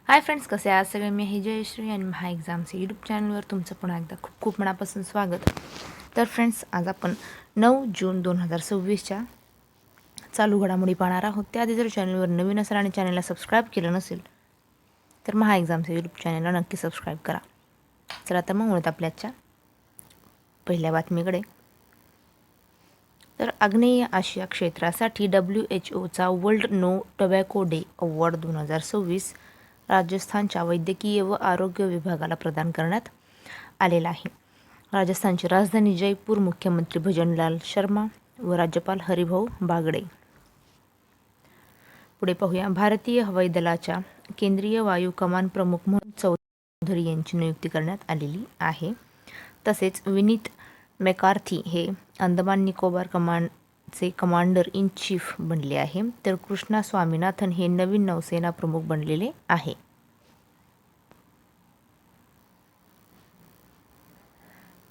Hi friends, कसे आहात सगळे? मी आहे जयश्री आणि महा एक्झामचे यूट्यूब चॅनलवर तुमचं पुन्हा एकदा खूप खूप मनापासून स्वागत. तर फ्रेंड्स, आज आपण 9 जून 2026च्या चालू घडामोडी पाहणार आहोत. त्याआधी जर चॅनलवर नवीन असाल आणि चॅनलला सबस्क्राईब केलं नसेल तर महा एक्झामचे यूट्यूब चॅनलला नक्की सबस्क्राईब करा. चला तर मग वळूयात आपल्याच्या पहिल्या बातमीकडे. तर आग्नेय आशिया क्षेत्रासाठी WHO world no tobacco day award 2026 राजस्थानच्या वैद्यकीय व आरोग्य विभागाला प्रदान करण्यात आलेला आहे. राजस्थानची राजधानी जयपूर, मुख्यमंत्री भजनलाल शर्मा व राज्यपाल हरिभाऊ बागडे. पुढे पाहूया. भारतीय हवाई दलाच्या केंद्रीय वायू कमान प्रमुख म्हणून चौधरी यांची नियुक्ती करण्यात आलेली आहे. तसेच विनीत मॅकार्थी हे अंदमान निकोबार कमांडचे कमांडर इन चीफ बनले आहे. तर कृष्णा स्वामीनाथन हे नवीन नौसेना प्रमुख बनलेले आहे.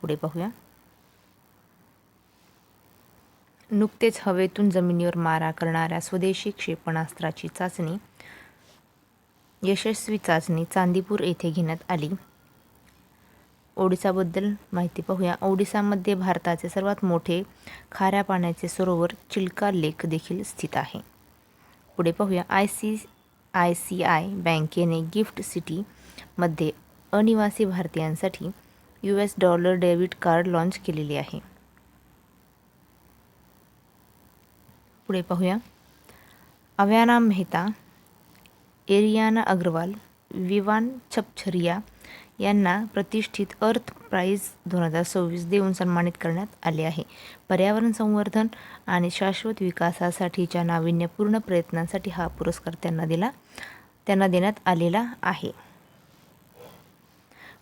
पुढे पाहूया. नुकतेच हवेतून जमिनीवर मारा करणाऱ्या स्वदेशी क्षेपणास्त्राची यशस्वी चाचणी चांदीपूर येथे घेण्यात आली. ओडिसाबद्दल माहिती पाहूया. ओडिसामध्ये भारताचे सर्वात मोठे खाऱ्या पाण्याचे सरोवर चिल्का लेक देखील स्थित आहे. पुढे पाहूया. ICICI बँकेने गिफ्ट सिटीमध्ये अनिवासी भारतीयांसाठी $US डेबिट कार्ड लॉन्च केलेले आहे. पुढे पाहूया. अव्याना मेहता, एरियाना अग्रवाल, विवान छपछरिया यांना प्रतिष्ठित अर्थ प्राइज 2026 देऊन सन्मानित करण्यात आले आहे. पर्यावरण संवर्धन आणि शाश्वत विकासासाठीच्या नाविन्यपूर्ण प्रयत्नांसाठी हा पुरस्कार त्यांना देण्यात आलेला आहे.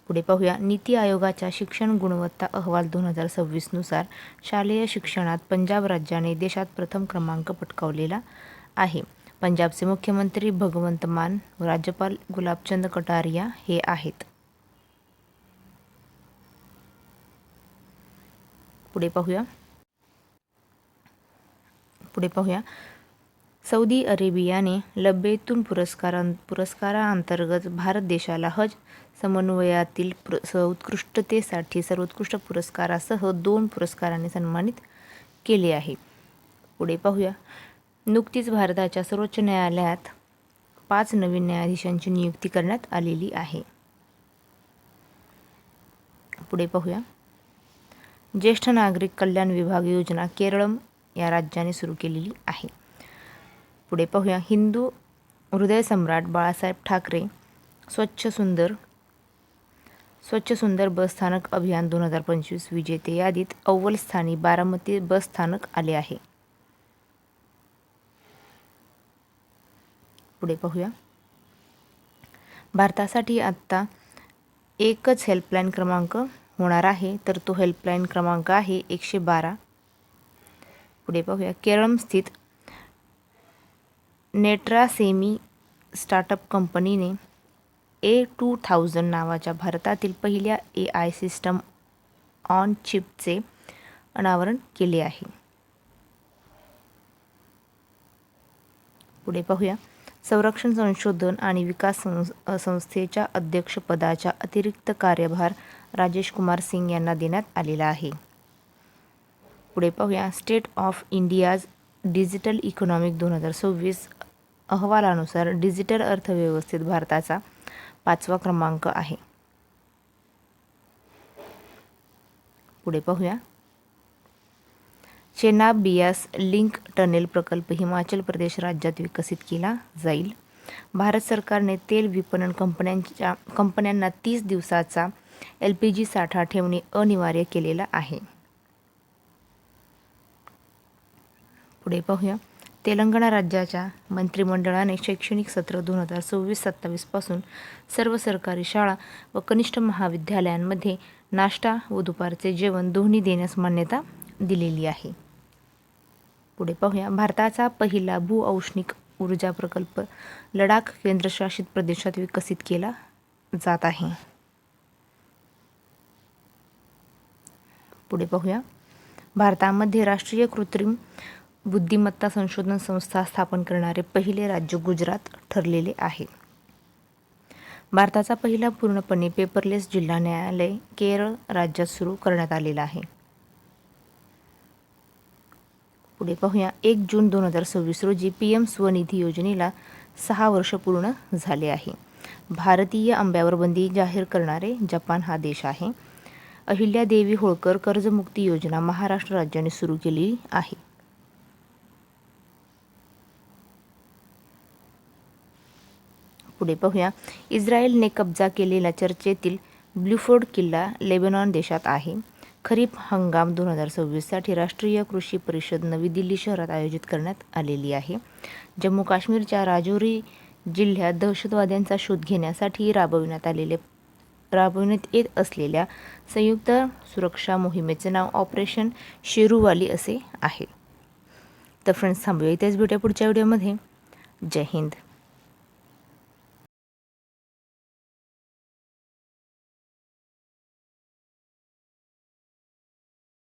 पुढे पाहूया. नीती आयोगाच्या शिक्षण गुणवत्ता अहवाल 2026 नुसार शालेय शिक्षणात पंजाब राज्याने देशात प्रथम क्रमांक पटकावलेला आहे. पंजाबचे मुख्यमंत्री भगवंत मान व राज्यपाल गुलाबचंद कटारिया हे आहेत. पुढे पाहूया. सौदी अरेबियाने लब्बेतून पुरस्कारांतर्गत भारत देशाला हज समन्वयातील उत्कृष्टतेसाठी सर्वोत्कृष्ट पुरस्कारासह 2 पुरस्कारांनी सन्मानित केले आहे. पुढे पाहूया. नुकतीच भारताच्या सर्वोच्च न्यायालयात 5 नवीन न्यायाधीशांची नियुक्ती करण्यात आलेली आहे. पुढे पाहूया. ज्येष्ठ नागरिक कल्याण विभाग योजना केरळम या राज्याने सुरू केलेली आहे. पुढे पाहूया. हिंदू हृदयसम्राट बाळासाहेब ठाकरे स्वच्छ सुंदर बस स्थानक अभियान 2025 विजेते यादीत अव्वल स्थानी बारामती बस स्थानक आले आहे. पुढे पाहूया. भारतासाठी आत्ता एकच हेल्पलाईन क्रमांक होणार आहे, तर तो हेल्पलाईन क्रमांक आहे 112. पुढे पाहूया. केरळ स्थित नेट्रासेमी स्टार्टअप कंपनीने A2000 नावाच्या भारतातील पहिल्या AI सिस्टम ऑन चिपचे अनावरण केले आहे. पुढे पाहूया. संरक्षण संशोधन आणि विकास संस्थेच्या अध्यक्षपदाचा अतिरिक्त कार्यभार राजेश कुमार सिंग यांना देण्यात आलेला आहे. पुढे पाहूया. State of India's digital economic 2026 अहवालानुसार डिजिटल अर्थव्यवस्थेत भारताचा 5वा क्रमांक आहे. पुढे पाहूया. चेनाब बियास लिंक टनेल प्रकल्प हिमाचल प्रदेश राज्यात विकसित केला जाईल. भारत सरकारने तेल विपणन कंपन्यांना 30 दिवसाचा LPG साठा ठेवणे अनिवार्य केलेला आहे. पुढे पाहूया. तेलंगणा राज्याच्या मंत्रिमंडळाने शैक्षणिक सत्र 2026-27 पासून सर्व सरकारी शाळा व कनिष्ठ महाविद्यालयांमध्ये नाश्ता व दुपारचे जेवण दोन्ही देण्यास मान्यता दिलेली आहे. पुढे पाहूया. भारताचा पहिला भूऔष्णिक ऊर्जा प्रकल्प लडाख केंद्रशासित प्रदेशात विकसित केला जात आहे. पुढे पाहूया. भारतामध्ये राष्ट्रीय कृत्रिम बुद्धिमत्ता संशोधन संस्था स्थापन करणारे पहिले राज्य गुजरात ठरलेले आहे. भारताचा पहिला पूर्णपणे पेपरलेस जिल्हा न्यायालय केरळ राज्यात सुरू करण्यात आलेला आहे. पुढे पाहूया. 1 जून 2026 रोजी PM स्वनिधी योजनेला 6 वर्ष पूर्ण झाले आहे. भारतीय आंब्यावर बंदी जाहीर करणारे जपान हा देश आहे. अहिल्यादेवी होळकर कर्जमुक्ती योजना महाराष्ट्र राज्याने सुरू केली आहे. पुढे पाहूया. इस्रायलने कब्जा केलेला चर्चेतील ब्लूफोर्ड किल्ला लेबनॉन देशात आहे. खरीप हंगाम 2026साठी राष्ट्रीय कृषी परिषद नवी दिल्ली शहरात आयोजित करण्यात आलेली आहे. जम्मू काश्मीरच्या राजौरी जिल्ह्यात दहशतवाद्यांचा शोध घेण्यासाठी राबविण्यात येत असलेल्या संयुक्त सुरक्षा मोहिमेचे नाव ऑपरेशन शेरूवाली असे आहे. तर फ्रेंड्स, थांबूया इथेच. भेटूया पुढच्या व्हिडिओमध्ये. जय हिंद.